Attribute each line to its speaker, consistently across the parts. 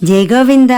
Speaker 1: జై గోవింద.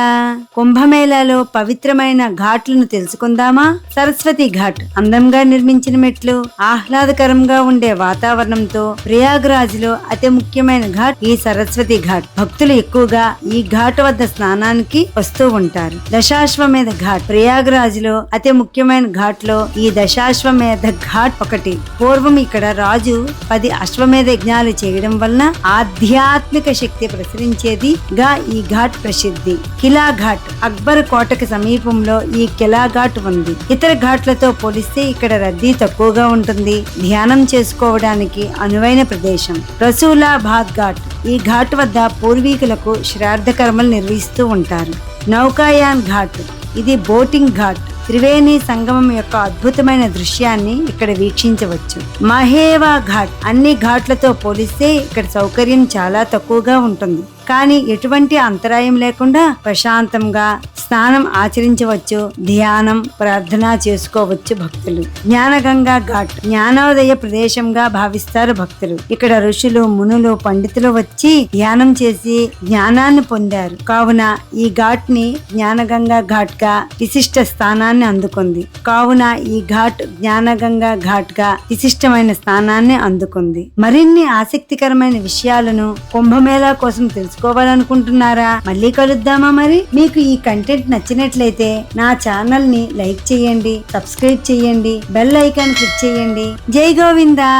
Speaker 1: కుంభమేళాలో పవిత్రమైన ఘాట్లను తెలుసుకుందామా? సరస్వతి ఘాట్ అందంగా నిర్మించిన మెట్లు, ఆహ్లాదకరంగా ఉండే వాతావరణంతో ప్రయాగ్రాజ్ లో అతి ముఖ్యమైన ఘాట్ ఈ సరస్వతి ఘాట్. భక్తులు ఎక్కువగా ఈ ఘాట్ వద్ద స్నానానికి వస్తూ ఉంటారు. దశాశ్వమేధ ఘాట్ ప్రయాగ్రాజ్ లో అతి ముఖ్యమైన ఘాట్ లో ఈ దశాశ్వమేధ ఘాట్ ఒకటి. పూర్వం ఇక్కడ రాజు 10 అశ్వమేధ యజ్ఞాలు చేయడం వలన ఆధ్యాత్మిక శక్తి ప్రసరించేదిగా ఈ ఘాట్ ప్రసిద్ధి. కిలా ఘాట్ అక్బర్ కోటకి సమీపంలో ఈ కిలా ఘాట్ ఉంది. ఇతర ఘాట్లతో పోలిస్తే ఇక్కడ రద్దీ తక్కువగా ఉంటుంది. ధ్యానం చేసుకోవడానికి అనువైన ప్రదేశం. రసూలాబాద్ ఘాట్ ఈ ఘాట్ వద్ద పూర్వీకులకు శ్రాద్ధ కర్మలు నిర్వహిస్తూ ఉంటారు. నౌకాయాన్ ఘాట్ ఇది బోటింగ్ ఘాట్. త్రివేణి సంగమం యొక్క అద్భుతమైన దృశ్యాన్ని ఇక్కడ వీక్షించవచ్చు. మహేవా ఘాట్ అన్ని ఘాట్లతో పోలిస్తే ఇక్కడ సౌకర్యం చాలా తక్కువగా ఉంటుంది. కానీ ఎటువంటి అంతరాయం లేకుండా ప్రశాంతంగా స్నానం ఆచరించవచ్చు, ధ్యానం ప్రార్థన చేసుకోవచ్చు భక్తులు. జ్ఞానగంగా ఘాట్ జ్ఞానోదయ ప్రదేశంగా భావిస్తారు భక్తులు. ఇక్కడ ఋషులు, మునులు, పండితులు వచ్చి ధ్యానం చేసి జ్ఞానాన్ని పొందారు. కావున ఈ ఘాట్ ని జ్ఞానగంగా ఘాట్ గా విశిష్ట స్థానాన్ని అందుకుంది. విశిష్టమైన స్థానాన్ని అందుకుంది. మరిన్ని ఆసక్తికరమైన విషయాలను కుంభమేళా కోసం తెలుసుకోవాలనుకుంటున్నారా? మళ్ళీ కలుద్దామా? మరి మీకు ఈ కంటెంట్ నచ్చినట్లయితే నా ఛానల్ ని లైక్ చేయండి, సబ్స్క్రైబ్ చేయండి, బెల్ ఐకాన్ క్లిక్ చేయండి. జై గోవిందా.